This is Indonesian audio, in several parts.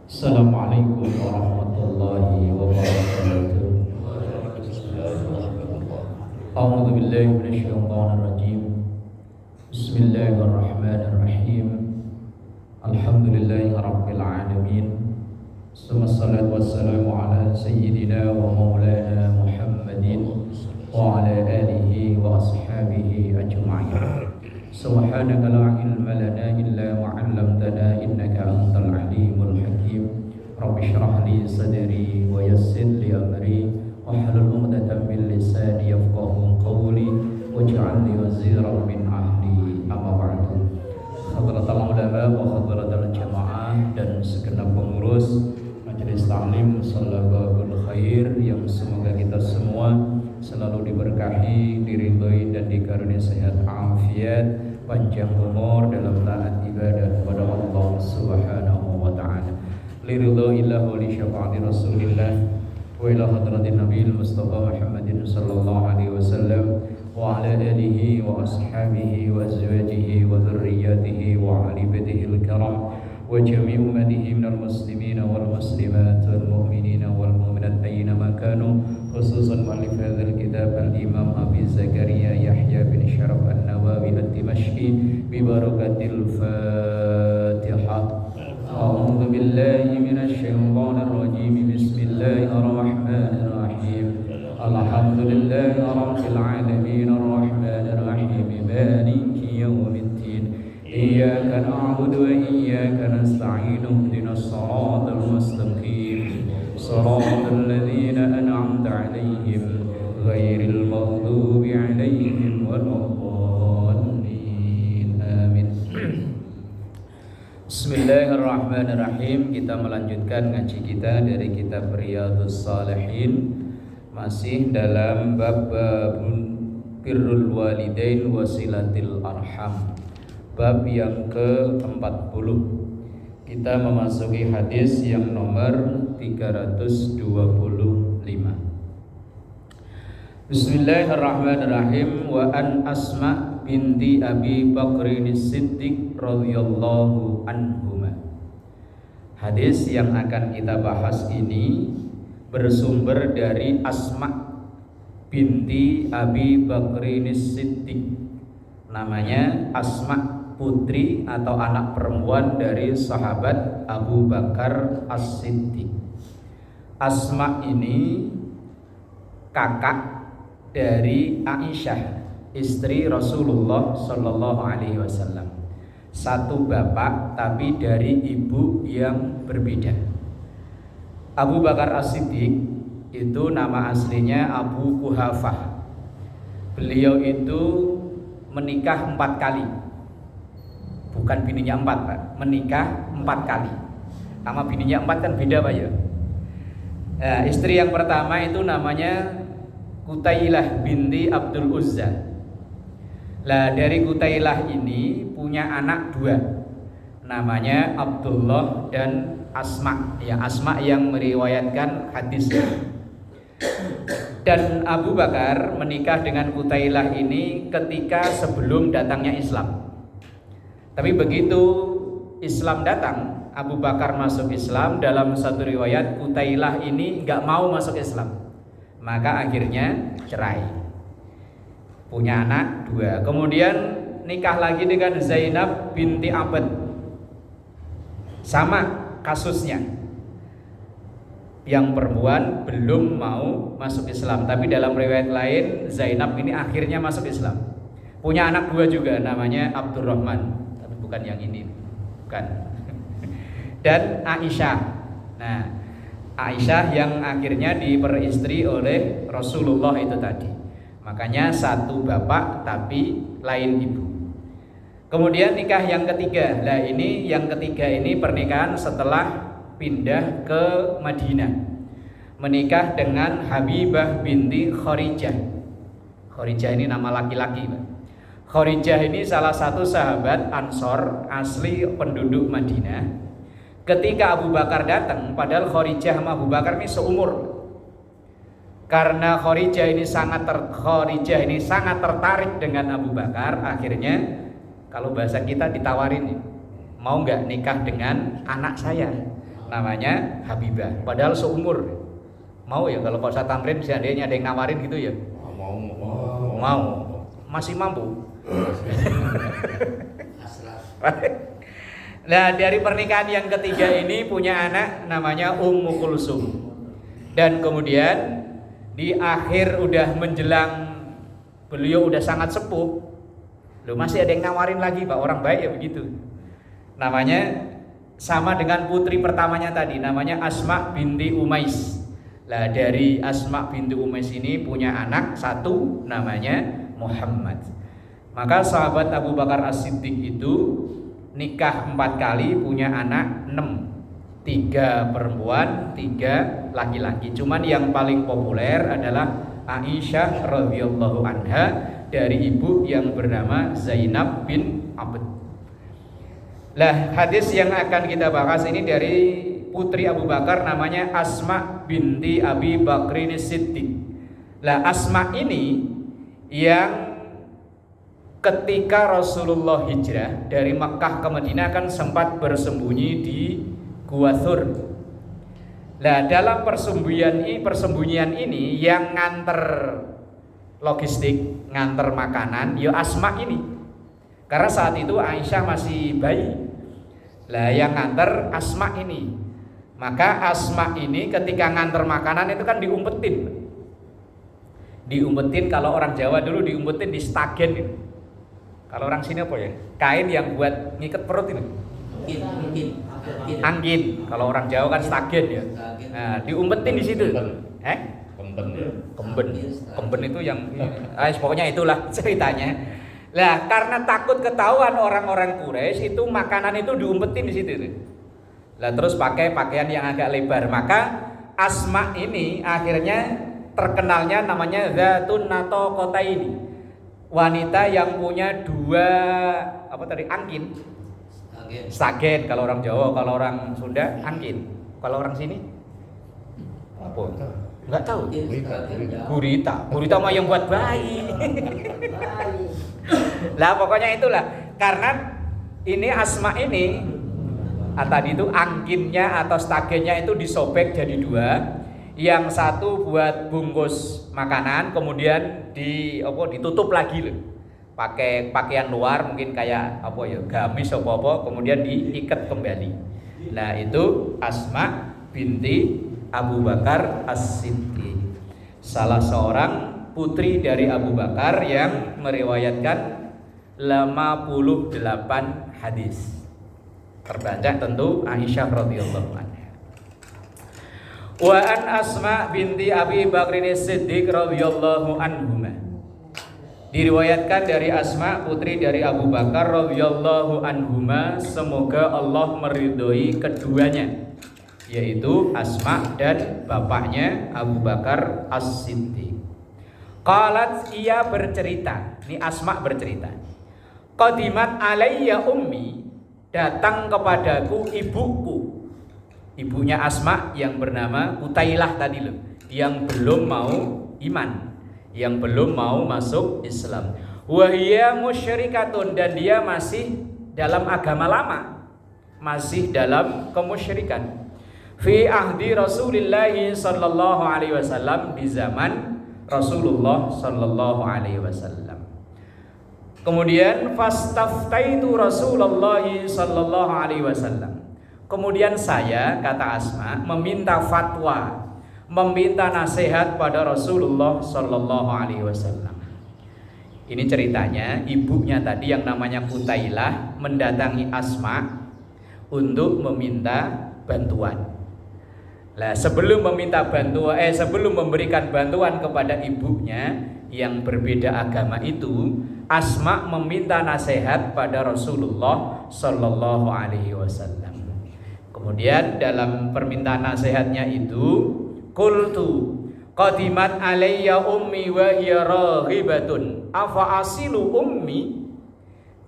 Assalamualaikum warahmatullahi wabarakatuh. A'udzu billahi minasyaitonir rajim. Bismillahirrahmanirrahim. Alhamdulillahi rabbil alamin. Wassalatu wassalamu ala sayyidina wa maulana Muhammadin wa ala alihi wa ashabihi ajma'in. Subhanaka la ilma lana illa ma 'allamtana innaka antal alimul hakim. Rabbi shrah li sadri wa yassir li amri wahlul 'uqdatam min lisani yafqahu qawli waj'al li waziran min ahli. Amma ba'du. Hadratul ulama wa hadratul jamaah dan segenap pengurus Majelis Ta'lim Salabul Khair yang semoga kita semua selalu diberkahi, diridhoi dan dikaruniai sehat afiat, panjang umur dalam taat ibadah kepada Allah Subhanahu wa taala. Liridhoillah wa li syafaati Rasulillah wa ila hadratin Nabil Mustafa Muhammadin sallallahu alaihi wasallam wa ala alihi wa ashabihi wa azwajihi wa dhurriyyatihi wa ali baitihi al-kiram wa jami' ummatihi minal muslimina wal muslimat wal mu'minina wal mu'minat aynama kanu, khususan mu'allif hadzal kitab al-Imam Abi Zakaria Yahya bin Syaraf An-Nawawi Ad-Dimashqi bi barakatil Fatihah. A'udzu billahi minasy syaithanir rajim. Bismillahirrahmanirrahim. Alhamdulillahi rabbil alamin arrahmanir rahim maliki yaumiddin. Iyyaka na'budu wa iyyaka nasta'in. Ihdinas siratal mustaqim. Siratal ladzina an'amta 'alaihim ghairil maghdubi 'alaihim waladdallin. Amin. Bismillahirrahmanirrahim. Kita melanjutkan ngaji kita dari kitab Riyadhus Shalihin, masih dalam bab birrul walidain wasilatil arham, bab yang ke-40. Kita memasuki hadis yang nomor 325. Bismillahirrahmanirrahim. Wa an Asma binti Abi Bakrin Siddiq radhiyallahu anhuma. Hadis yang akan kita bahas ini bersumber dari Asma binti Abi Bakrin Siddiq. Namanya Asma, putri atau anak perempuan dari sahabat Abu Bakar As-Siddiq. Asma ini kakak dari Aisyah, istri Rasulullah Sallallahu Alaihi Wasallam. Satu bapak tapi dari ibu yang berbeda. Abu Bakar As-Siddiq itu nama aslinya Abu Quhafah. Beliau itu menikah 4 kali. Bukan bininya 4, Pak. Menikah 4 kali. Sama bininya 4 kan beda, Pak ya. Nah, istri yang pertama itu namanya Qutailah binti Abdul Uzza. Lah dari Qutailah ini punya anak 2, namanya Abdullah dan Asma. Ya, Asma yang meriwayatkan hadis. Dan Abu Bakar menikah dengan Qutailah ini ketika sebelum datangnya Islam. Tapi begitu Islam datang, Abu Bakar masuk Islam. Dalam satu riwayat Qutailah ini nggak mau masuk Islam, maka akhirnya cerai. Punya anak 2. Kemudian nikah lagi dengan Zainab binti Abad. Sama kasusnya. Yang perempuan belum mau masuk Islam, tapi dalam riwayat lain Zainab ini akhirnya masuk Islam. Punya anak 2 juga, namanya Abdurrahman, tapi bukan yang ini, bukan. Dan Aisyah. Nah, Aisyah yang akhirnya diperistri oleh Rasulullah itu tadi. Makanya satu bapak tapi lain ibu. Kemudian nikah yang ketiga. Nah, ini yang ketiga ini pernikahan setelah pindah ke Madinah. Menikah dengan Habibah binti Kharijah. Kharijah ini nama laki-laki, Pak. Kharijah ini salah satu sahabat Ansor asli penduduk Madinah. Ketika Abu Bakar datang, padahal Kharijah sama Abu Bakar ini seumur. Karena Kharijah ini sangat tertarik dengan Abu Bakar, akhirnya kalau bahasa kita ditawarin, mau nggak nikah dengan anak saya? namanya Habibah. Padahal seumur. Mau ya kalau Pak Ustadz Tamrin seandainya ada yang nawarin gitu ya? Mau. Masih mampu. Nah, dari pernikahan yang ketiga ini punya anak namanya Ummu Kulsum. Dan kemudian di akhir udah menjelang beliau udah sangat sepuh. Loh, masih ada yang nawarin lagi, Pak. Orang baik ya begitu. Namanya sama dengan putri pertamanya tadi, namanya Asma binti Umais. Lah dari Asma binti Umais ini punya anak satu namanya Muhammad. Maka sahabat Abu Bakar As-Siddiq itu nikah 4 kali, punya anak 6, 3 perempuan, 3 laki-laki. Cuman yang paling populer adalah Aisyah radhiyallahu anha dari ibu yang bernama Zainab bin Abd. Lah hadis yang akan kita bahas ini dari putri Abu Bakar namanya Asma binti Abi Bakrin Siddiq. Lah Asma ini yang ketika Rasulullah hijrah dari Makkah ke Madinah kan sempat bersembunyi di Gua Thur. Nah, dalam persembunyian ini yang nganter logistik, nganter makanan, ya Asma ini. Karena saat itu Aisyah masih bayi. Lah yang nganter Asma ini. Maka Asma ini ketika nganter makanan itu kan diumpetin. Diumpetin, kalau orang Jawa dulu diumpetin di stagen itu. Kalau orang sini apa ya? Kain yang buat ngikat perut itu. Anggin. Kalau orang Jawa kan stagen ya. Nah, diumpetin di situ. Kemben itu yang pokoknya itulah ceritanya. Lah karena takut ketahuan orang-orang Quraisy itu makanan itu diumpetin di situ. Lah terus pakai pakaian yang agak lebar. Maka Asma ini akhirnya terkenalnya namanya Zatun Nataqataini. Wanita yang punya 2 angin. Stagen kalau orang Jawa, kalau orang Sunda angin. Kalau orang sini apa? Enggak tahu. Gurita mah yang buat bayi. Lah pokoknya itulah. Karena ini Asma ini tadi itu angkinnya atau stagennya itu disobek jadi 2. Yang satu buat bungkus makanan, kemudian ditutup lagi loh. Pakai pakaian luar mungkin kayak gamis apa, kemudian diikat kembali. Nah, itu Asma binti Abu Bakar As-Siddiq. Salah seorang putri dari Abu Bakar yang meriwayatkan 58 hadis. Terbanyak tentu Aisyah radhiyallahu anha. Wa an Asma binti Abi Bakrin Siddiq radhiyallahu anhuma. Diriwayatkan dari Asma putri dari Abu Bakar radhiyallahu anhuma, semoga Allah meridhoi keduanya, yaitu Asma dan bapaknya Abu Bakar As-Siddiq. Qalat, ia bercerita, ini Asma bercerita. Qadimat alayya ummi, datang kepadaku ibuku. Ibunya Asma yang bernama Qutailah tadi loh, yang belum mau iman, yang belum mau masuk Islam. Wahia musyrikatun, dan dia masih dalam agama lama, masih dalam kemusyrikan. Fi ahdi Rasulillah sallallahu alaihi wasallam, di zaman Rasulullah sallallahu alaihi wasallam. Kemudian fastaftaitu Rasulullah sallallahu alaihi wasallam. Kemudian saya, kata Asma, meminta fatwa, meminta nasihat pada Rasulullah sallallahu alaihi wasallam. Ini ceritanya, ibunya tadi yang namanya Qutailah mendatangi Asma untuk meminta bantuan. Lah sebelum memberikan bantuan kepada ibunya yang berbeda agama itu, Asma meminta nasihat pada Rasulullah sallallahu alaihi wasallam. Kemudian dalam permintaan nasihatnya itu, qultu qadimat alayya ummi wa hiya raghibatun afa asilu ummi.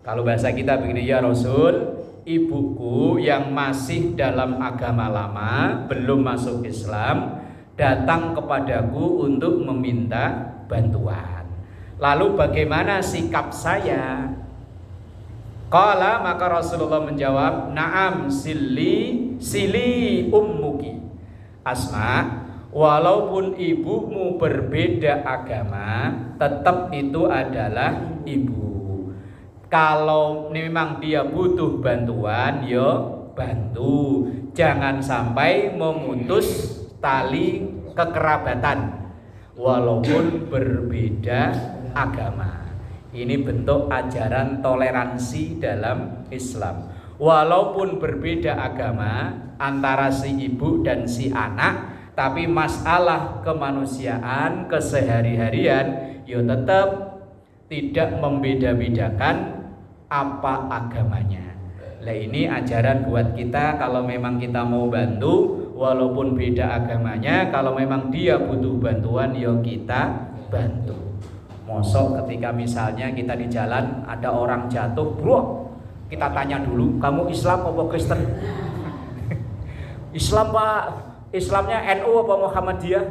Kalau bahasa kita begini, ya Rasul, ibuku yang masih dalam agama lama, belum masuk Islam, datang kepadaku untuk meminta bantuan. Lalu bagaimana sikap saya? Qala, maka Rasulullah menjawab, "Na'am, sili ummuki." Asma, walaupun ibumu berbeda agama, tetap itu adalah ibu. Kalau memang dia butuh bantuan, yo bantu. Jangan sampai memutus tali kekerabatan walaupun berbeda agama. Ini bentuk ajaran toleransi dalam Islam. Walaupun berbeda agama antara si ibu dan si anak, tapi masalah kemanusiaan, kesehari-harian, yo tetap tidak membeda-bedakan apa agamanya. Nah, ini ajaran buat kita kalau memang kita mau bantu, walaupun beda agamanya, kalau memang dia butuh bantuan, yo kita bantu. Mosok ketika misalnya kita di jalan ada orang jatuh, bro, kita tanya dulu, kamu Islam apa Kristen? Islam Pak, Islamnya NU apa Muhammadiyah?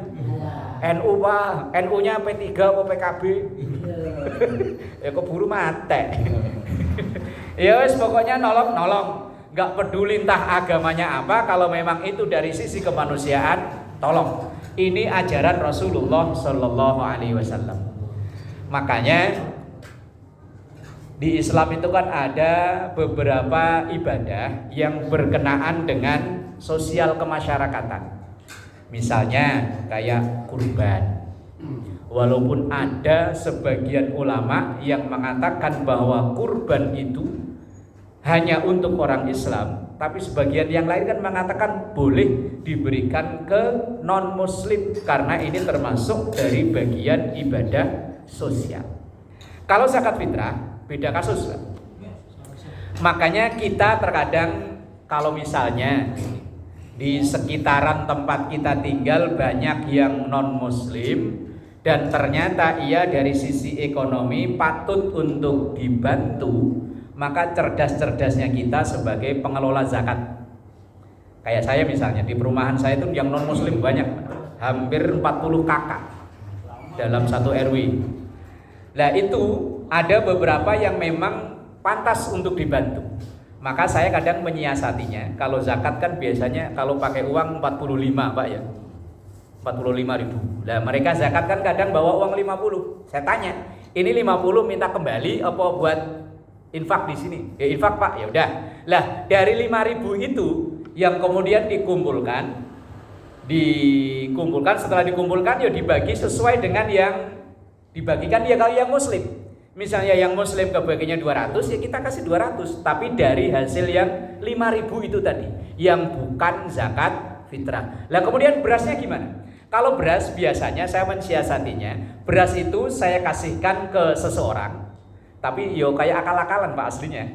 NU Pak, NU-nya P3 apa PKB? Ya keburu mate. Ya wis pokoknya nolong, nggak peduli entah agamanya apa, kalau memang itu dari sisi kemanusiaan, tolong. Ini ajaran Rasulullah Shallallahu Alaihi Wasallam. Makanya di Islam itu kan ada beberapa ibadah yang berkenaan dengan sosial kemasyarakatan. Misalnya kayak kurban. Walaupun ada sebagian ulama yang mengatakan bahwa kurban itu hanya untuk orang Islam, tapi sebagian yang lain kan mengatakan boleh diberikan ke non-muslim karena ini termasuk dari bagian ibadah sosial. Kalau zakat fitrah beda kasus, Pak. Makanya kita terkadang kalau misalnya di sekitaran tempat kita tinggal banyak yang non muslim dan ternyata ia dari sisi ekonomi patut untuk dibantu, maka cerdas-cerdasnya kita sebagai pengelola zakat. Kayak saya misalnya di perumahan saya itu yang non muslim banyak, hampir 40 kakak dalam satu RW. Nah itu ada beberapa yang memang pantas untuk dibantu. Maka saya kadang menyiasatinya. Kalau zakat kan biasanya kalau pakai uang 45 Pak ya, 45.000. Nah mereka zakat kan kadang bawa uang 50. Saya tanya, ini 50 minta kembali apa buat infak di sini? Ya infak Pak, ya udah. Lah dari 5.000 itu yang kemudian dikumpulkan setelah dikumpulkan ya dibagi sesuai dengan yang dibagikan ya. Kalau yang muslim, misalnya yang muslim kebagiannya 200, ya kita kasih 200, tapi dari hasil yang 5.000 itu tadi yang bukan zakat fitrah. Lah kemudian berasnya gimana? Kalau beras biasanya saya mensiasatinya, beras itu saya kasihkan ke seseorang, tapi yo kayak akal-akalan Pak aslinya.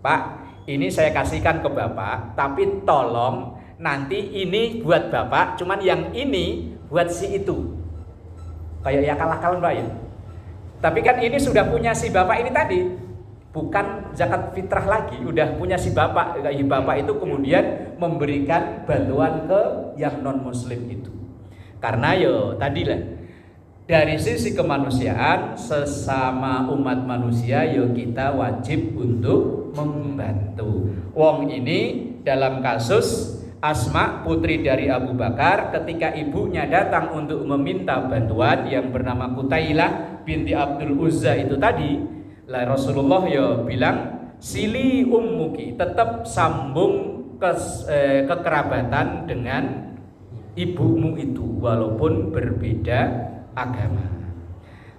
Pak, ini saya kasihkan ke Bapak, tapi tolong nanti ini buat Bapak, cuman yang ini buat si itu. Kayak ya akal-akalan Pak ya. Tapi kan ini sudah punya si bapak ini tadi, bukan zakat fitrah lagi, udah punya si bapak. Bapak itu kemudian memberikan bantuan ke yang non muslim itu. Karena yo tadilah dari sisi kemanusiaan sesama umat manusia yo kita wajib untuk membantu. Wong ini dalam kasus Asma putri dari Abu Bakar ketika ibunya datang untuk meminta bantuan yang bernama Kutailah binti Abdul Uzza itu tadi, lah Rasulullah ya bilang sili ummuki, tetap sambung kekerabatan dengan ibumu itu walaupun berbeda agama.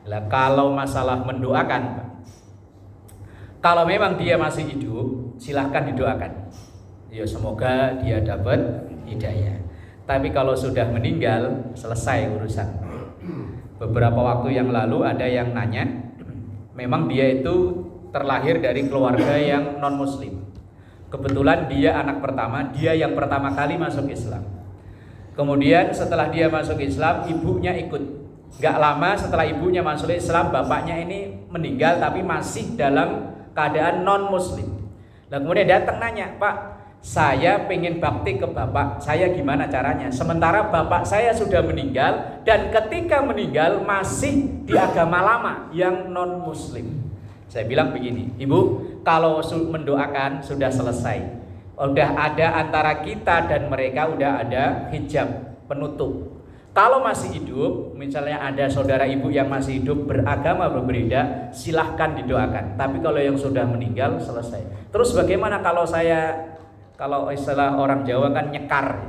Lah kalau masalah mendoakan, kalau memang dia masih hidup silahkan didoakan. Ya semoga dia dapat hidayah. Tapi kalau sudah meninggal selesai urusan. Beberapa waktu yang lalu ada yang nanya, memang dia itu terlahir dari keluarga yang non muslim. Kebetulan dia anak pertama, dia yang pertama kali masuk Islam. Kemudian setelah dia masuk Islam, ibunya ikut. Gak lama setelah ibunya masuk Islam, bapaknya ini meninggal tapi masih dalam keadaan non muslim. Nah kemudian datang nanya, Pak, saya pengen bakti ke bapak, saya gimana caranya? Sementara bapak saya sudah meninggal dan ketika meninggal masih di agama lama yang non muslim. Saya bilang begini, ibu, kalau mendoakan sudah selesai. Udah ada antara kita dan mereka, udah ada hijab penutup. Kalau masih hidup, misalnya ada saudara ibu yang masih hidup beragama berbeda, silahkan didoakan. Tapi kalau yang sudah meninggal, selesai. Terus bagaimana kalau istilah orang Jawa kan nyekar,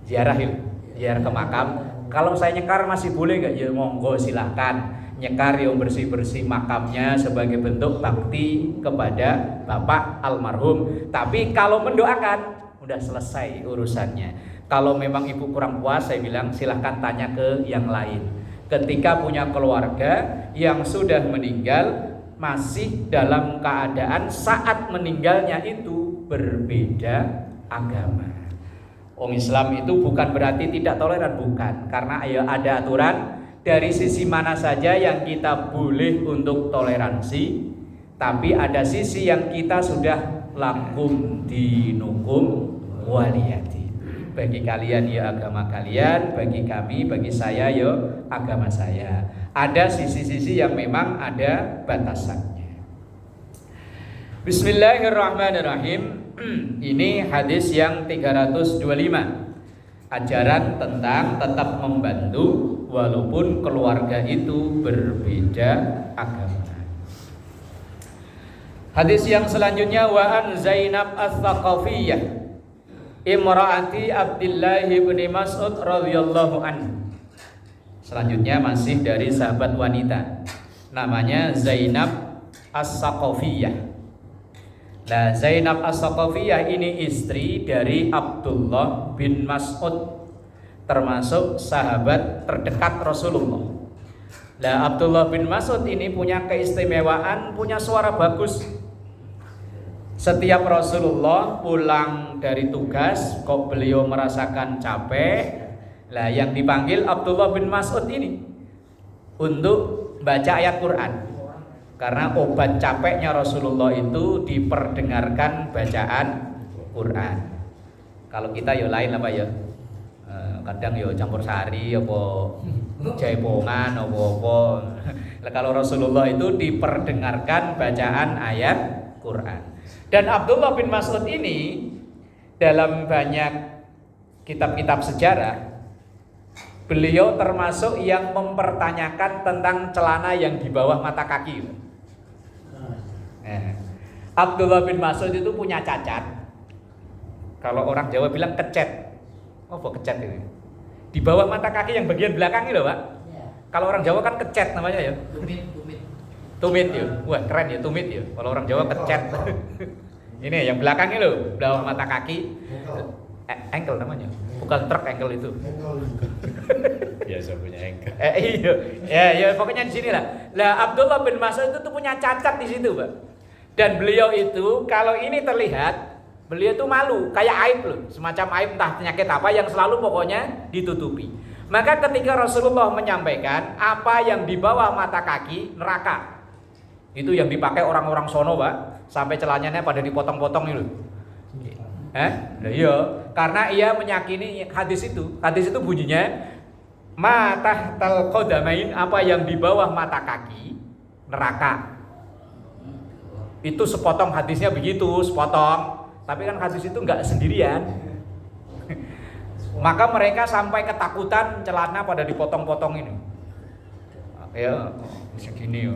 ziarah yuk, ziarah ke makam. Kalau saya nyekar masih boleh gak? Ya monggo silahkan. Nyekar yang bersih-bersih makamnya sebagai bentuk bakti kepada bapak almarhum. Tapi kalau mendoakan udah selesai urusannya. Kalau memang ibu kurang puas, saya bilang silahkan tanya ke yang lain. Ketika punya keluarga yang sudah meninggal masih dalam keadaan saat meninggalnya itu berbeda agama. Orang Islam itu bukan berarti tidak toleran, bukan. Karena ada aturan dari sisi mana saja yang kita boleh untuk toleransi, tapi ada sisi yang kita sudah lakum dinukum waliyati. Bagi kalian ya agama kalian, bagi kami, bagi saya ya agama saya. Ada sisi-sisi yang memang ada batasannya. Bismillahirrahmanirrahim. Ini hadis yang 325. Ajaran tentang tetap membantu walaupun keluarga itu berbeda agama. Hadis yang selanjutnya, wa an Zainab Ats-Tsaqafiyyah imraati Abdullah bin Mas'ud radhiyallahu anhu. Selanjutnya masih dari sahabat wanita, namanya Zainab Ats-Tsaqafiyyah. Nah, Zainab Ats-Tsaqafiyyah ini istri dari Abdullah bin Mas'ud, termasuk sahabat terdekat Rasulullah. Nah, Abdullah bin Mas'ud ini punya keistimewaan, punya suara bagus. Setiap Rasulullah pulang dari tugas, kok beliau merasakan capek, lah yang dipanggil Abdullah bin Mas'ud ini untuk baca ayat Quran. Karena obat capeknya Rasulullah itu diperdengarkan bacaan Quran. Kalau kita ya lain apa ya, kadang ya campur sari apa jaipongan apa. Kalau Rasulullah itu diperdengarkan bacaan ayat Quran. Dan Abdullah bin Mas'ud ini dalam banyak kitab-kitab sejarah, beliau termasuk yang mempertanyakan tentang celana yang di bawah mata kaki. Abdullah bin Mas'ud itu punya cacat. Kalau orang Jawa bilang kecet. Apa kecet itu? Di bawah mata kaki yang bagian belakang itu, Pak. Ya. Kalau orang Jawa kan kecet namanya ya. Tumit ya. Wah, keren ya tumit ya. Kalau orang Jawa kecet. Ini yang belakang ini loh, bawah mata kaki. Ankle namanya. Bukan truk ankle itu. Biasa punya ankle. Iya. Pokoknya di sini lah. Lah Abdullah bin Mas'ud itu punya cacat di situ, Pak. Dan beliau itu kalau ini terlihat, beliau itu malu, kayak aib loh, semacam aib entah penyakit apa yang selalu pokoknya ditutupi. Maka ketika Rasulullah menyampaikan apa yang di bawah mata kaki neraka, itu yang dipakai orang-orang sono, Pak, sampai celananya pada dipotong-potong itu. Iya, karena ia meyakini hadis itu. Hadis itu bunyinya ma tahtal qadamain, apa yang di bawah mata kaki neraka. Itu sepotong hadisnya begitu, sepotong. Tapi kan hadis itu enggak sendirian. Maka mereka sampai ketakutan celana pada dipotong-potong ini. Ya, segini.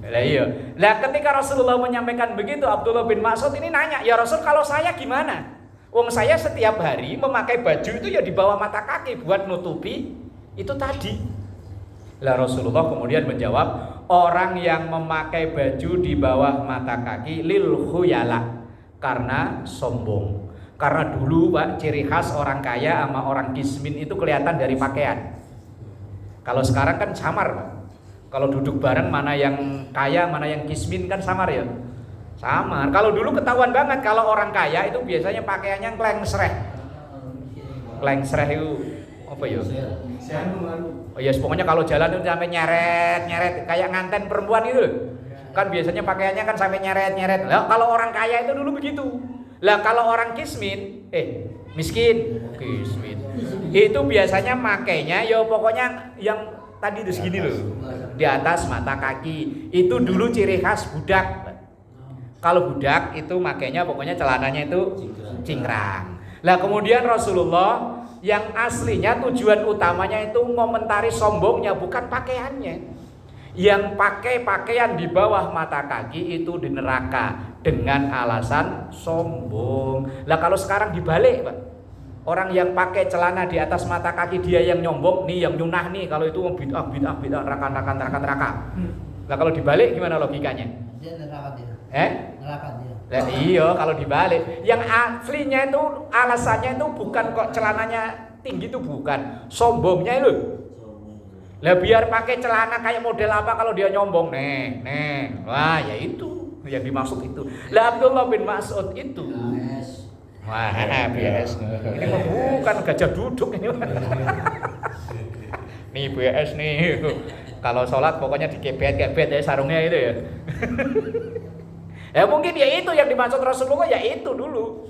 Lah iya. Lah ketika Rasulullah menyampaikan begitu, Abdullah bin Mas'ud ini nanya, "Ya Rasul, kalau saya gimana? Wong saya setiap hari memakai baju itu ya di bawah mata kaki buat nutupi itu tadi." Lah Rasulullah kemudian menjawab, orang yang memakai baju di bawah mata kaki lil khuyala, karena sombong. Karena dulu, Pak, ciri khas orang kaya sama orang kismin itu kelihatan dari pakaian. Kalau sekarang kan samar, Pak. Kalau duduk bareng mana yang kaya, mana yang kismin kan samar ya. Samar. Kalau dulu ketahuan banget kalau orang kaya itu biasanya pakaiannya klengsreh. Klengsreh itu apa ya? Oh ya, pokoknya kalau jalan itu sampai nyeret kayak nganten perempuan itu. Kan biasanya pakaiannya kan sampai nyeret. Lah kalau orang kaya itu dulu begitu. Lah kalau orang miskin, itu biasanya makainya ya pokoknya yang tadi itu segini loh. Di atas mata kaki. Itu dulu ciri khas budak. Kalau budak itu makanya pokoknya celananya itu cingkrang. Lah kemudian Rasulullah yang aslinya tujuan utamanya itu ngomentari sombongnya, bukan pakaiannya. Yang pakai pakaian di bawah mata kaki itu di neraka dengan alasan sombong. Lah kalau sekarang dibalik, Pak. Orang yang pakai celana di atas mata kaki dia yang nyombong, nih yang nyunah nih, kalau itu bid'ah neraka. Lah kalau dibalik gimana logikanya? Dia neraka dia. Neraka dia. Lah iya kalau dibalik, yang aslinya itu alasannya itu bukan kok celananya tinggi itu bukan, sombongnya itu. Lah biar pakai celana kayak model apa kalau dia nyombong, wah ya itu yang dimaksud itu. Lah Abdullah bin Mas'ud itu. Wah, BS. Ini mah bukan gajah duduk ini. Nih BS nih. Kalau sholat pokoknya dikebet-kebet ya sarungnya itu ya. Ya mungkin ya itu yang dimaksud Rasulullah, ya itu dulu.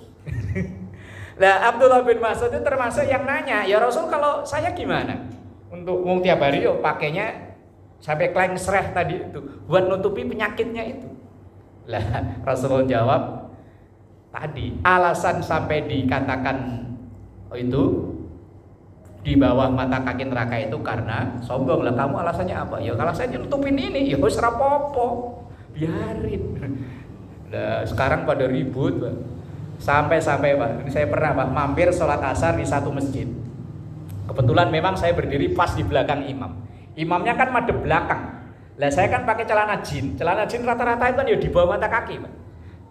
Nah Abdullah bin Mas'ud itu termasuk yang nanya, ya Rasul kalau saya gimana? Untuk tiap hari yo pakainya sampai klengsreh tadi itu buat nutupi penyakitnya itu. Lah Rasulullah jawab, tadi alasan sampai dikatakan itu di bawah mata kaki neraka itu karena sombong. Lah kamu alasannya apa? Ya alasannya nutupin ini, ya wis rapopo, biarin. Nah, sekarang pada ribut, Pak. Sampai-sampai Pak, ini saya pernah Pak mampir sholat asar di satu masjid. Kebetulan memang saya berdiri pas di belakang imam. Imamnya kan madep belakang. Lah saya kan pakai celana jin. Celana jin rata-rata itu kan ya di bawah mata kaki, Pak.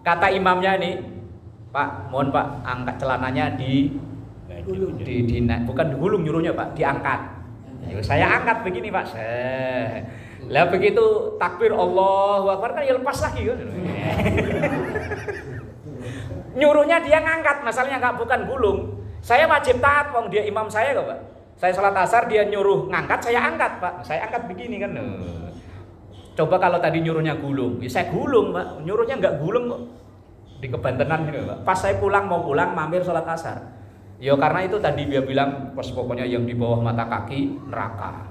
Kata imamnya nih, Pak, mohon Pak, angkat celananya bukan digulung nyuruhnya Pak, diangkat. Ya, saya angkat begini Pak. Lah begitu takbir Allahu Akbar kan ya lepas lagi kan. Nyuruhnya dia ngangkat, masalahnya enggak bukan gulung. Saya wajib taat wong dia imam saya kok, Pak. Saya sholat asar dia nyuruh ngangkat, saya angkat, Pak. Saya angkat begini kan. Coba kalau tadi nyuruhnya gulung, ya saya gulung, Pak. Nyuruhnya enggak gulung kok. Di kebantenan gitu, Pak. Pas saya mau pulang mampir sholat asar. Ya karena itu tadi dia bilang pas pokoknya yang di bawah mata kaki neraka.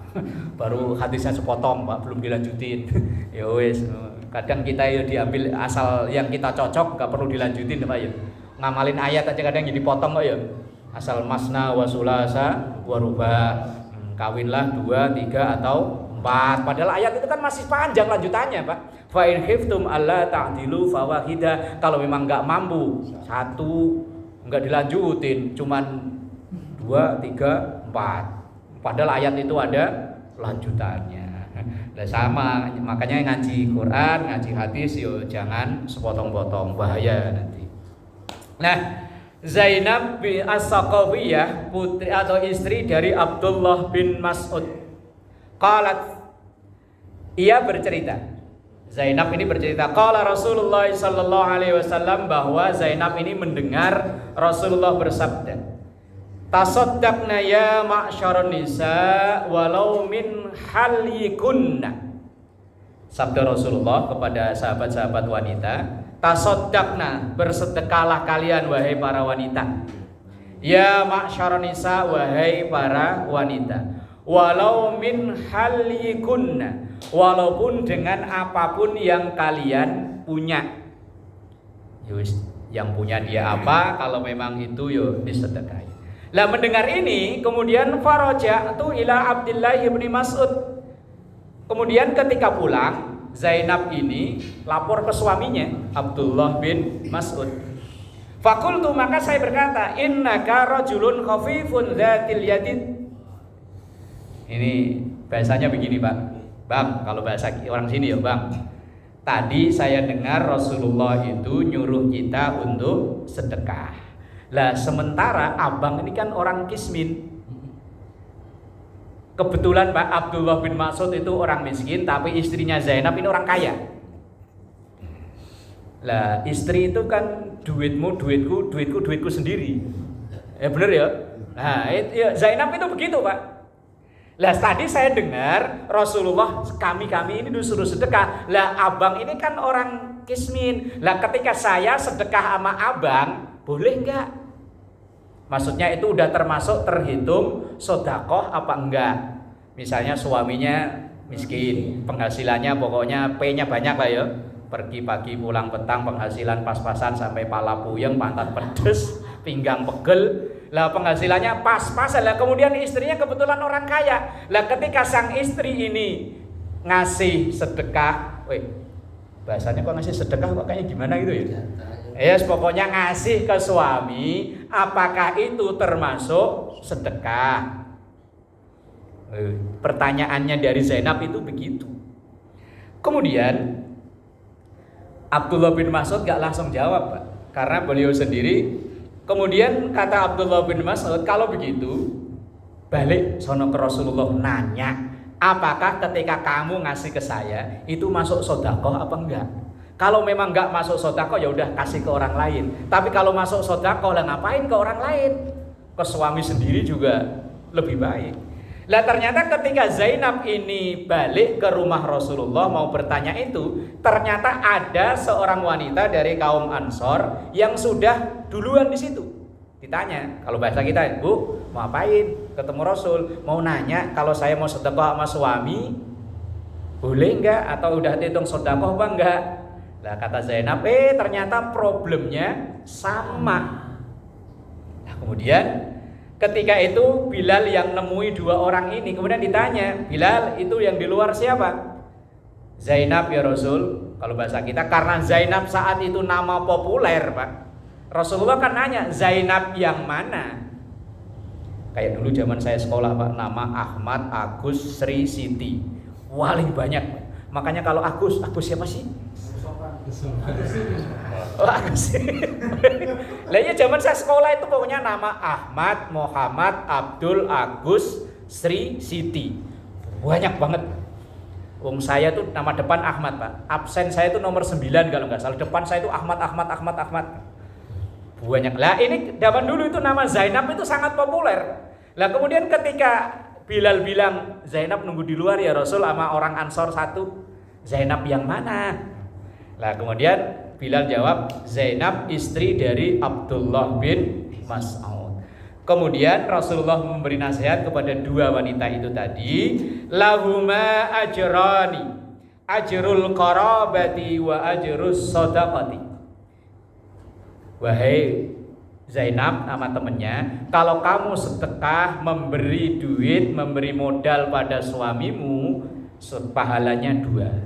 Baru hadisnya sepotong Pak, belum dilanjutin. Ya wes, kadang kita ya diambil asal yang kita cocok, nggak perlu dilanjutin Pak ya. Ngamalin ayat aja kadang jadi potong kok ya. Asal masna wa sulasa wa ruba. Kawinlah 2, 3 atau 4. Padahal ayat itu kan masih panjang lanjutannya Pak. Fa in khiftum alla ta'dilu fawahida. Kalau memang nggak mampu, 1 nggak dilanjutin, cuman 2, 3, 4. Padahal ayat itu ada lanjutannya. Nah, sama, makanya ngaji Quran, ngaji hadis yo jangan sepotong-potong, bahaya nanti. Nah, Zainab bin As-Saqafiyah, putri atau istri dari Abdullah bin Mas'ud. Qalat, ia bercerita. Zainab ini bercerita, qala Rasulullah sallallahu alaihi wasallam, bahwa Zainab ini mendengar Rasulullah bersabda, tasaddaqna ya ma'syarun nisa walau min halikunna. Sabda Rasulullah kepada sahabat-sahabat wanita, tasaddaqna, bersedekahlah kalian wahai para wanita. Ya ma'syarun nisa, wahai para wanita. Walau min halikunna, walaupun dengan apapun yang kalian punya. Yus, yang punya dia apa, kalau memang itu yo disedekahi. Lah mendengar ini, kemudian faraja'tu ila Abdullah bin Mas'ud. Kemudian ketika pulang, Zainab ini lapor ke suaminya, Abdullah bin Mas'ud. Fakultu, maka saya berkata, innaka rajulun khafifun dzatil yadid. Ini bahasanya begini Pak. Bang, kalau bahasa orang sini ya Bang. Tadi saya dengar Rasulullah itu nyuruh kita untuk sedekah. Lah sementara abang ini kan orang kismin. Kebetulan Pak Abdullah bin Mas'ud itu orang miskin, tapi istrinya Zainab ini orang kaya. Lah istri itu kan duitmu duitku, duitku duitku sendiri. Bener ya? Nah ya, Zainab itu begitu Pak. Lah tadi saya dengar Rasulullah kami ini disuruh sedekah. Lah abang ini kan orang kismin. Lah ketika saya sedekah sama abang, boleh enggak? Maksudnya itu udah termasuk terhitung sedekah apa enggak? Misalnya suaminya miskin, penghasilannya pokoknya P-nya banyak lah ya. pergi pagi pulang petang, penghasilan pas-pasan sampai pala puyeng, pantat pedes, pinggang pegel. Lah penghasilannya pas-pasan. Lah kemudian istrinya kebetulan orang kaya. Lah ketika sang istri ini ngasih sedekah, bahasanya kok ngasih sedekah kok kayaknya gimana gitu ya? Yes, pokoknya ngasih ke suami, apakah itu termasuk sedekah? Pertanyaannya dari Zainab itu begitu. Kemudian Abdullah bin Mas'ud gak langsung jawab, Pak, karena beliau sendiri. Kemudian kata Abdullah bin Mas'ud, kalau begitu balik sono ke Rasulullah nanya, apakah ketika kamu ngasih ke saya itu masuk sedekah apa enggak? Kalau memang enggak masuk sedekah ya udah kasih ke orang lain. Tapi kalau masuk sedekah lah ngapain ke orang lain? Ke suami sendiri juga lebih baik. Lah ternyata ketika Zainab ini balik ke rumah Rasulullah mau bertanya itu, ternyata ada seorang wanita dari kaum Ansor yang sudah duluan di situ. Ditanya, kalau bahasa kita, Bu, mau apain? Ketemu Rasul, mau nanya kalau saya mau sedekah sama suami, boleh enggak? Atau udah hitung sedekah apa enggak? Lah kata Zainab, ternyata problemnya sama. Nah kemudian ketika itu Bilal yang nemui dua orang ini, kemudian ditanya, Bilal itu yang di luar siapa? Zainab ya Rasul. Kalau bahasa kita, karena Zainab saat itu nama populer, Pak. Rasulullah kan nanya, Zainab yang mana? Kayak dulu zaman saya sekolah, Pak, nama Ahmad, Agus, Sri, Siti. Paling banyak. Makanya kalau Agus siapa sih? Agus. Lah ya zaman saya sekolah itu pokoknya nama Ahmad, Muhammad, Abdul, Agus, Sri, Siti. Banyak banget. Saya tuh nama depan Ahmad, Pak. Absen saya itu nomor 9 kalau nggak salah. Depan saya itu Ahmad. Banyak. Lah ini zaman dulu itu nama Zainab itu sangat populer. Lah kemudian ketika Bilal bilang, Zainab nunggu di luar ya Rasul sama orang Ansor satu. Zainab yang mana? Lah kemudian Bilal jawab, Zainab istri dari Abdullah bin Mas'ud. Kemudian Rasulullah memberi nasihat kepada dua wanita itu tadi, lahuma ajrani, ajrul qarabati wa ajrus shadaqati. Wahai Zainab, nama temennya, kalau kamu sedekah, memberi duit, memberi modal pada suamimu, pahalanya 2.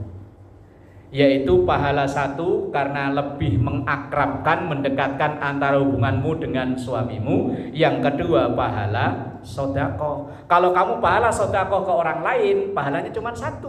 Yaitu pahala 1 karena lebih mengakrabkan, mendekatkan antara hubunganmu dengan suamimu. Yang kedua pahala sedekah. Kalau kamu pahala sedekah ke orang lain, pahalanya cuma 1,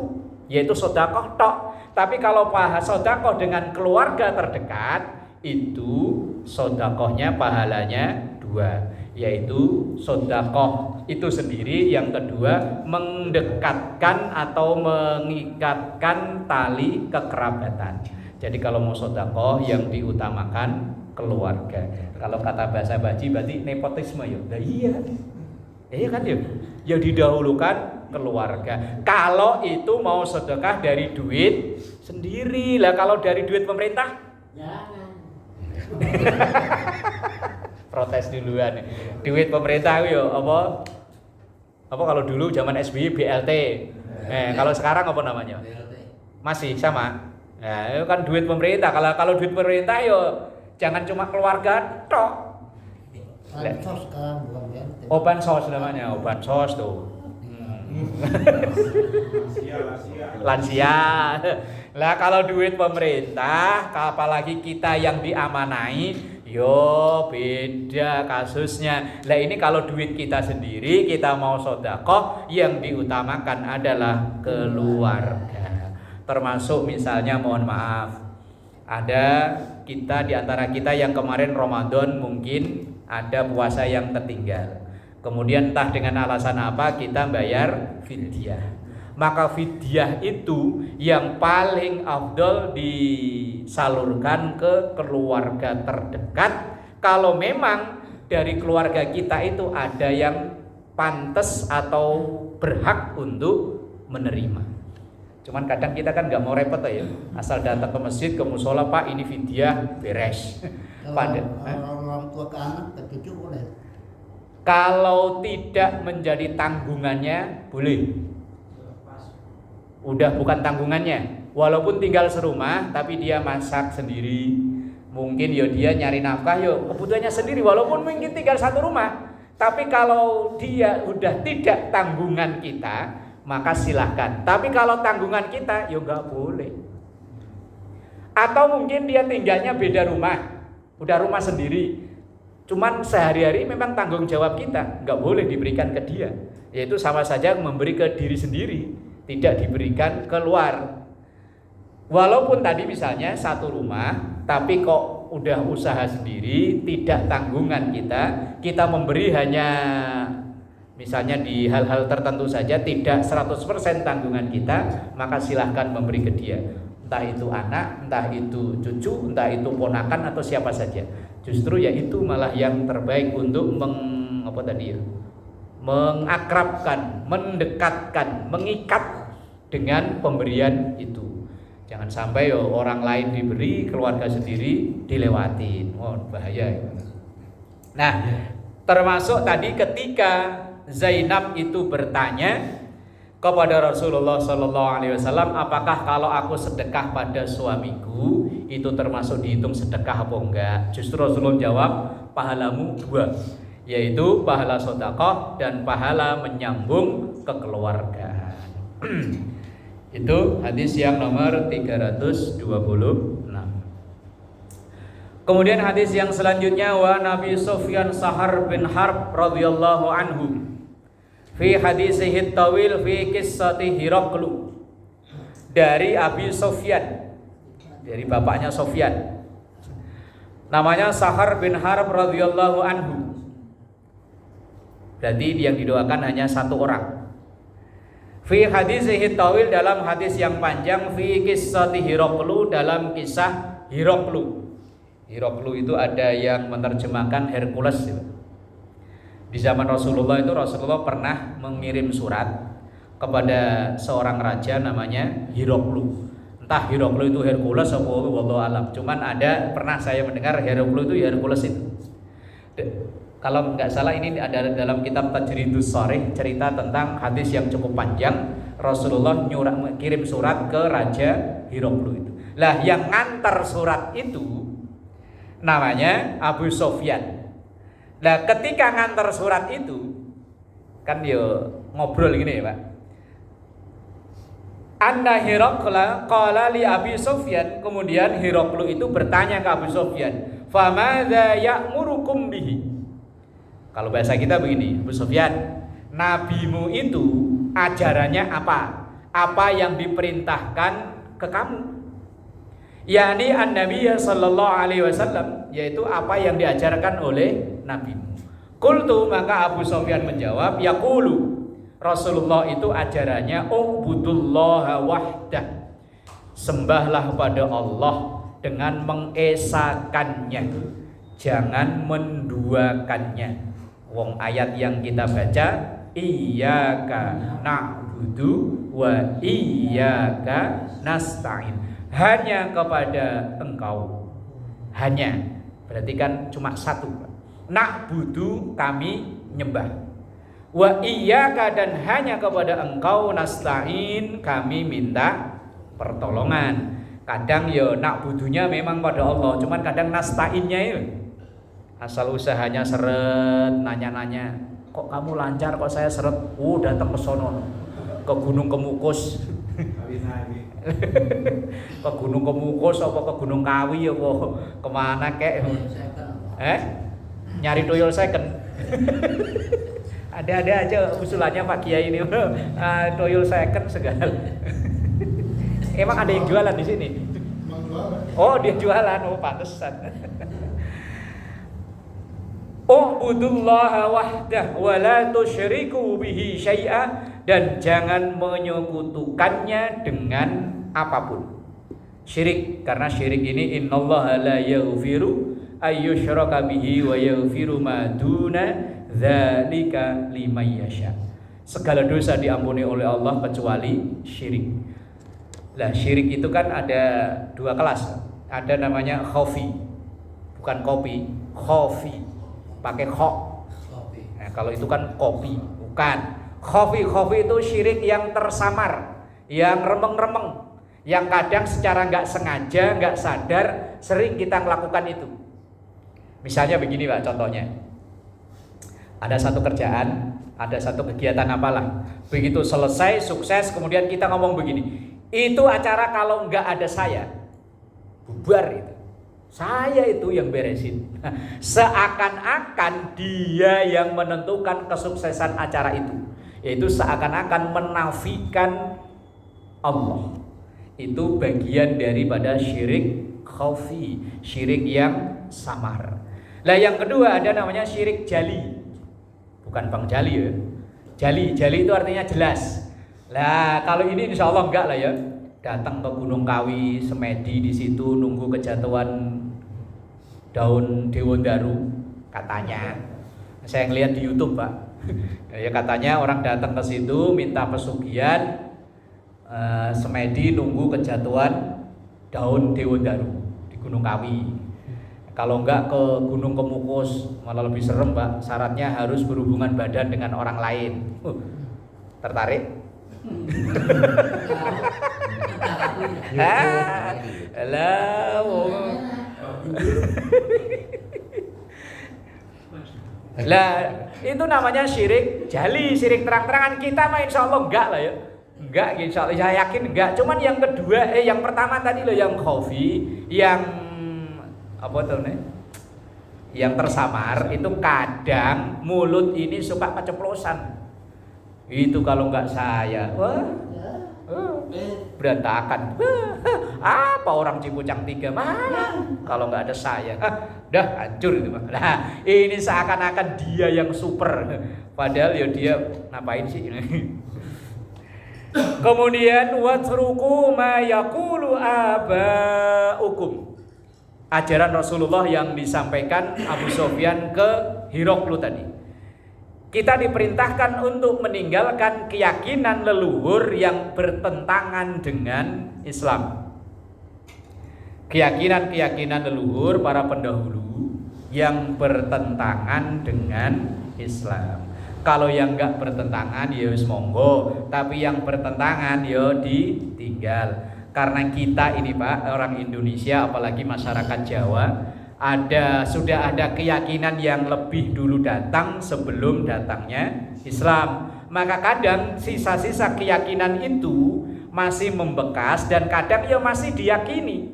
yaitu sedekah tok. Tapi kalau pahala sedekah dengan keluarga terdekat, itu sedekahnya pahalanya 2, yaitu sedekah itu sendiri. Yang kedua mendekatkan atau mengikatkan tali kekerabatan. Jadi kalau mau sedekah yang diutamakan keluarga. Kalau kata bahasa Baji berarti nepotisme ya. Nah, iya kan ya. Ya didahulukan keluarga. Kalau itu mau sedekah dari duit sendiri. Lah kalau dari duit pemerintah jangan. Protes duluan. Duit pemerintah yo apa kalau dulu zaman SBY BLT. Kalau sekarang apa namanya? Masih sama. Nah, itu kan duit pemerintah. Kalau duit pemerintah yo jangan cuma keluarga tok. Bansos sekarang bukan BLT. Oh, bansos namanya. Oh, bansos tuh. Lansia. Lah kalau duit pemerintah, apalagi kita yang diamanai, yo beda kasusnya. Lah ini kalau duit kita sendiri, kita mau sedekah, yang diutamakan adalah keluarga. Termasuk misalnya mohon maaf, ada kita di antara kita yang kemarin Ramadan mungkin ada puasa yang tertinggal. Kemudian entah dengan alasan apa kita bayar fidyah. Maka fidyah itu yang paling afdol disalurkan ke keluarga terdekat. Kalau memang dari keluarga kita itu ada yang pantas atau berhak untuk menerima. Cuman kadang kita kan nggak mau repot ya, asal datang ke masjid, ke musola, Pak ini fidyah beres. Kalau orang tua ke anak, ke cucu boleh. Kalau tidak menjadi tanggungannya boleh. Udah bukan tanggungannya, walaupun tinggal serumah tapi dia masak sendiri. Mungkin ya dia nyari nafkah yo kebutuhannya sendiri walaupun mungkin tinggal satu rumah. Tapi kalau dia udah tidak tanggungan kita, maka silahkan. Tapi kalau tanggungan kita ya nggak boleh. Atau mungkin dia tinggalnya beda rumah, udah rumah sendiri. Cuman sehari-hari memang tanggung jawab kita, nggak boleh diberikan ke dia. Yaitu sama saja memberi ke diri sendiri, tidak diberikan keluar. Walaupun tadi misalnya satu rumah, tapi kok udah usaha sendiri, tidak tanggungan kita memberi hanya misalnya di hal-hal tertentu saja, tidak 100% tanggungan kita, maka silahkan memberi ke dia. Entah itu anak, entah itu cucu, entah itu ponakan atau siapa saja. Justru ya itu malah yang terbaik untuk mengakrabkan, mendekatkan, mengikat dengan pemberian itu. Jangan sampai orang lain diberi, keluarga sendiri dilewatin. Bahaya. Nah, termasuk tadi ketika Zainab itu bertanya kepada Rasulullah SAW, apakah kalau aku sedekah pada suamiku itu termasuk dihitung sedekah apa enggak? Justru Rasulullah jawab, pahalamu dua, yaitu pahala sedekah dan pahala menyambung kekeluargaan. Itu hadis yang nomor 326. Kemudian hadis yang selanjutnya, wa Nabi Sufyan Sahar bin Harb radhiyallahu anhu fi hadisihi tawil fi qissati Hiraqlu, dari Abi Sufyan, dari bapaknya Sufyan, namanya Sahar bin Harb radhiyallahu anhu. Berarti yang didoakan hanya satu orang. Fi hadisihi tawil, dalam hadis yang panjang, fi qissati Hiraqlu, dalam kisah Hiraqlu. Hiraqlu itu ada yang menerjemahkan Hercules. Di zaman Rasulullah itu Rasulullah pernah mengirim surat kepada seorang raja namanya Hiraqlu. Entah Hiraqlu itu Hercules atau wallahu alam. Cuman ada pernah saya mendengar Hiraqlu itu Hercules itu. Kalau nggak salah ini ada dalam kitab Tajridus Sharih, cerita tentang hadis yang cukup panjang. Rasulullah kirim surat ke Raja Hiraqlu itu. Lah yang ngantar surat itu namanya Abu Sufyan. Nah ketika ngantar surat itu kan dia ngobrol gini ya Pak. Anna Hiraqla qala li Abi Sufyan, kemudian Hiraqlu itu bertanya ke Abu Sufyan, famadza ya'murukum bihi. Kalau bahasa kita begini, Abu Sufyan, nabimu itu ajarannya apa? Apa yang diperintahkan ke kamu? Yani an-Nabiy sallallahu alaihi wasallam, yaitu apa yang diajarkan oleh nabimu. Qultu, maka Abu Sufyan menjawab, yaqulu, Rasulullah itu ajarannya ubudullaha wahdah, sembahlah pada Allah dengan mengesakannya, jangan menduakannya. Wong ayat yang kita baca, iyyaka na'budu wa iyyaka nasta'in, hanya kepada engkau, hanya berarti kan cuma satu. Na'budu, kami nyembah, wa iyyaka, dan hanya kepada engkau, nasta'in, kami minta pertolongan. Kadang ya na'budunya memang pada Allah, cuman kadang nasta'innya itu asal usahanya seret, nanya-nanya, kok kamu lancar, kok saya seret, datang ke sono, ke Gunung Kemukus, ke Gunung Kemukus apa ke Gunung Kawi apa kemana kek? Nyari tuyul second. Ada aja usulannya Pak Kiai ini, tuyul second segala. Emang ada yang jualan di sini? Oh dia jualan, pantesan. Ubudullaha wahdah wa la tusyriku bihi syai'a, dan jangan menyekutukannya dengan apapun. Syirik, karena syirik ini innallaha la yaghfiru ayyushraka bihi wa yaghfiru ma duna dzalika liman yasha. Segala dosa diampuni oleh Allah kecuali syirik. Lah syirik itu kan ada dua kelas. Ada namanya khafi, bukan kopi, khafi. Pakai kho. Nah, kalau itu kan kopi, bukan. Khafi itu syirik yang tersamar, yang remeng-remeng, yang kadang secara nggak sengaja, nggak sadar sering kita melakukan itu. Misalnya begini Pak, contohnya ada satu kerjaan, ada satu kegiatan apalah, begitu selesai sukses kemudian kita ngomong begini, itu acara kalau nggak ada saya bubar itu, saya itu yang beresin. Seakan-akan dia yang menentukan kesuksesan acara itu, yaitu seakan-akan menafikan Allah. Itu bagian daripada syirik khafi, syirik yang samar. Lah yang kedua ada namanya syirik jali. Bukan Bang Jali ya. Jali itu artinya jelas. Lah kalau ini insya Allah enggak lah ya. Datang ke Gunung Kawi, semedi di situ nunggu kejatuhan daun Dewandaru katanya. Saya ngelihat di YouTube Pak. Ya katanya orang datang ke situ minta pesugihan, semedi nunggu kejatuhan daun Dewandaru di Gunung Kawi. Kalau enggak ke Gunung Kemukus malah lebih serem Pak. Syaratnya harus berhubungan badan dengan orang lain. Tertarik? Lah itu namanya syirik jali, syirik terang-terangan. Kita mah insya Allah enggak lah ya. Enggak, insya Allah saya yakin enggak. Cuman yang kedua, yang pertama tadi loh yang khafi, yang apa tuh nih? Yang tersamar itu kadang mulut ini suka keceplosan. Itu kalau nggak saya, wah, berantakan. Apa orang Cipucang 3 mana? Kalau nggak ada saya, dah hancur itu Pak. Nah, ini seakan-akan dia yang super, padahal ya dia ngapain sih ini? Kemudian watruku ma yaqulu abaukum. Ajaran Rasulullah yang disampaikan Abu Sufyan ke Hiroklu tadi. Kita diperintahkan untuk meninggalkan keyakinan leluhur yang bertentangan dengan Islam. Keyakinan-keyakinan leluhur para pendahulu yang bertentangan dengan Islam. Kalau yang enggak bertentangan ya wis monggo, tapi yang bertentangan ya ditinggal. Karena kita ini Pak, orang Indonesia apalagi masyarakat Jawa, sudah ada keyakinan yang lebih dulu datang sebelum datangnya Islam. Maka kadang sisa-sisa keyakinan itu masih membekas dan kadang ya masih diyakini.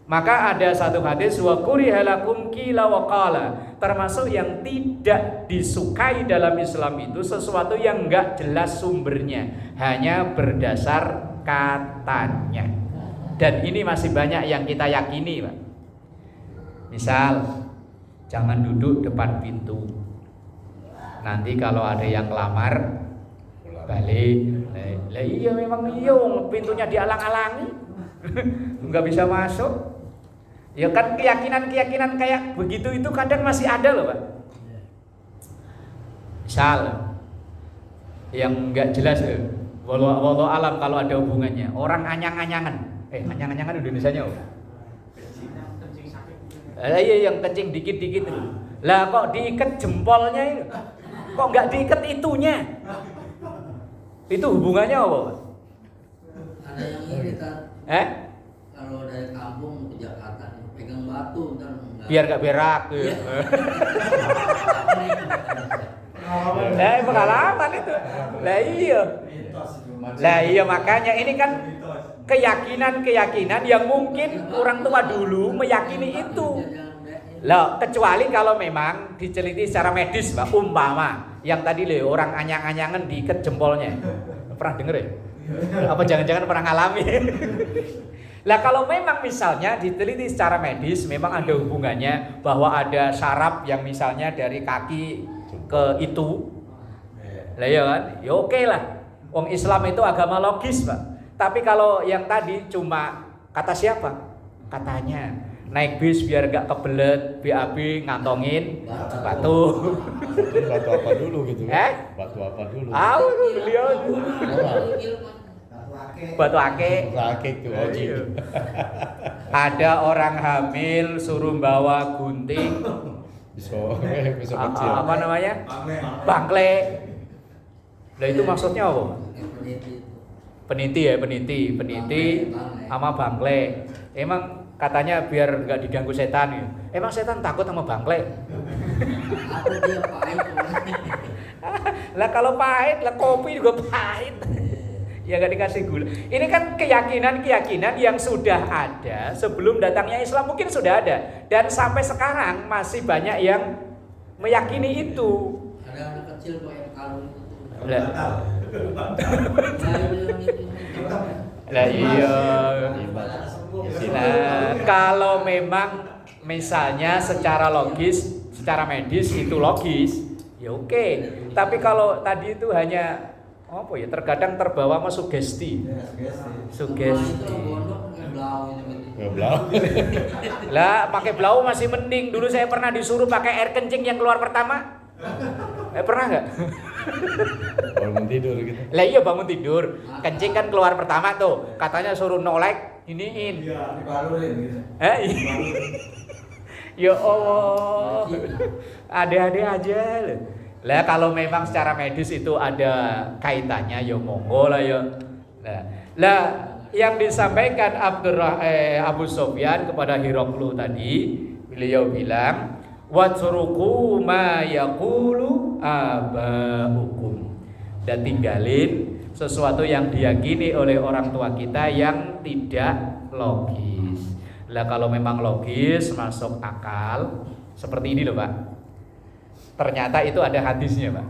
Maka ada satu hadis wa kurihalakum qila wa qala, termasuk yang tidak disukai dalam Islam itu sesuatu yang enggak jelas sumbernya, hanya berdasar katanya. Dan ini masih banyak yang kita yakini Pak. Misal jangan duduk depan pintu, nanti kalau ada yang lamar balik. Lah iya memang iya, pintunya dialang-alangi nggak bisa masuk. Ya kan keyakinan-keyakinan kayak begitu itu kadang masih ada loh Pak. Misal yang nggak jelas walau alam kalau ada hubungannya. Orang anyang-anyangan. Anyang-anyangan Indonesianya apa? Iya yang kencing dikit-dikit itu. Lah kok diikat jempolnya itu? Kok nggak diikat itunya? Itu hubungannya apa? Ada yang ini kan. Kalau dari kampung ke Jakarta pegang batu kan. Biar gak berak. Pengalaman itu. Lah iya makanya ini kan keyakinan-keyakinan yang mungkin orang tua dulu meyakini itu. Lah kecuali kalau memang diteliti secara medis Mbak, umpama yang tadi loh orang anyang-anyangan diikat jempolnya. Pernah denger ya? Apa jangan-jangan pernah ngalami? Lah kalau memang misalnya diteliti secara medis memang ada hubungannya bahwa ada saraf yang misalnya dari kaki ke itu. Lah ya kan? Ya oke lah. Wong Islam itu agama logis, Pak. Tapi kalau yang tadi cuma kata siapa? Katanya naik bis biar gak kebelet BAB ngantongin batu. Batu apa dulu gitu? Batu apa dulu? Beliau batu ake tuh. Ada orang hamil suruh bawa gunting. Bisa kecil. Apa namanya? Bangkle. Lah itu maksudnya apa? Peniti sama bangklek. Emang katanya biar nggak diganggu setan ya. Emang setan takut sama bangklek? Aku dia pahit. Lah kalau pahit, lah kopi juga pahit. Ya nggak dikasih gula. Ini kan keyakinan yang sudah ada sebelum datangnya Islam, mungkin sudah ada, dan sampai sekarang masih banyak yang meyakini itu. Ada anak kecil kok yang kalung itu. Lah iya. Nah, kalau memang misalnya secara logis, secara medis itu logis, ya oke. Tapi kalau tadi itu hanya apa ya, terkadang terbawa sama sugesti. Sugesti. Ngeblau. Lah pakai blau masih mending. Dulu saya pernah disuruh pakai air kencing yang keluar pertama. Pernah nggak? Bangun tidur gitu. Lah iya bangun tidur. Kencing kan keluar pertama tuh. Katanya suruh nolek, iniin. Iya, dibalurin gitu. Ya Allah. Ada-ada aja loh. Lah kalau memang secara medis itu ada kaitannya ya monggo lah ya. Lah yang disampaikan Abu Sufyan kepada Hiraqlu tadi, beliau bilang watruku ma yaqulu abaukum, dan tinggalin sesuatu yang diyakini oleh orang tua kita yang tidak logis. Lah kalau memang logis, masuk akal, seperti ini loh Pak. Ternyata itu ada hadisnya Pak.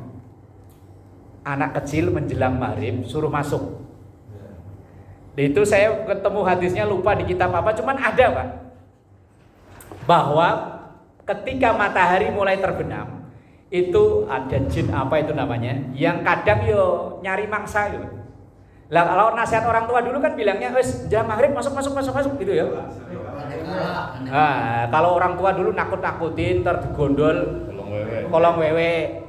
Anak kecil menjelang maghrib suruh masuk. Itu saya ketemu hadisnya lupa di kitab apa, cuman ada Pak, bahwa ketika matahari mulai terbenam itu ada jin apa itu namanya yang kadang yo nyari mangsa gitu. Lah kalau nasihat orang tua dulu kan bilangnya wes jam maghrib masuk gitu ya. Nah, kalau orang tua dulu nakut-nakutin tergondol kolong wewe.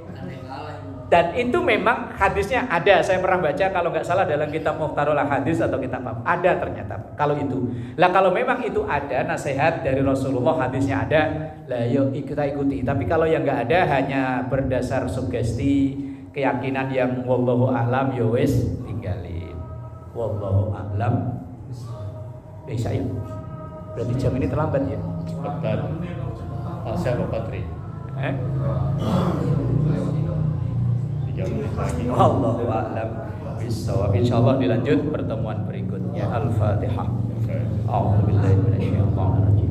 Dan itu memang hadisnya ada, saya pernah baca kalau nggak salah dalam kitab Mukhtarul Hadis atau kitab apa, ada ternyata kalau itu. Lah kalau memang itu ada nasihat dari Rasulullah, hadisnya ada, lah yuk kita ikuti. Tapi kalau yang nggak ada hanya berdasar sugesti, keyakinan yang wallahu a'lam, ya wis tinggalin. Wallahu a'lam. Bisa ya. Berarti jam ini terlambat ya. Cepetan. Pasnya apa Patri? 3 menit lagi. Wallahu a'lam bishawab. Insyaallah dilanjut pertemuan berikutnya. Al-Fatihah. A'udzubillahi minasyaitonir rajim.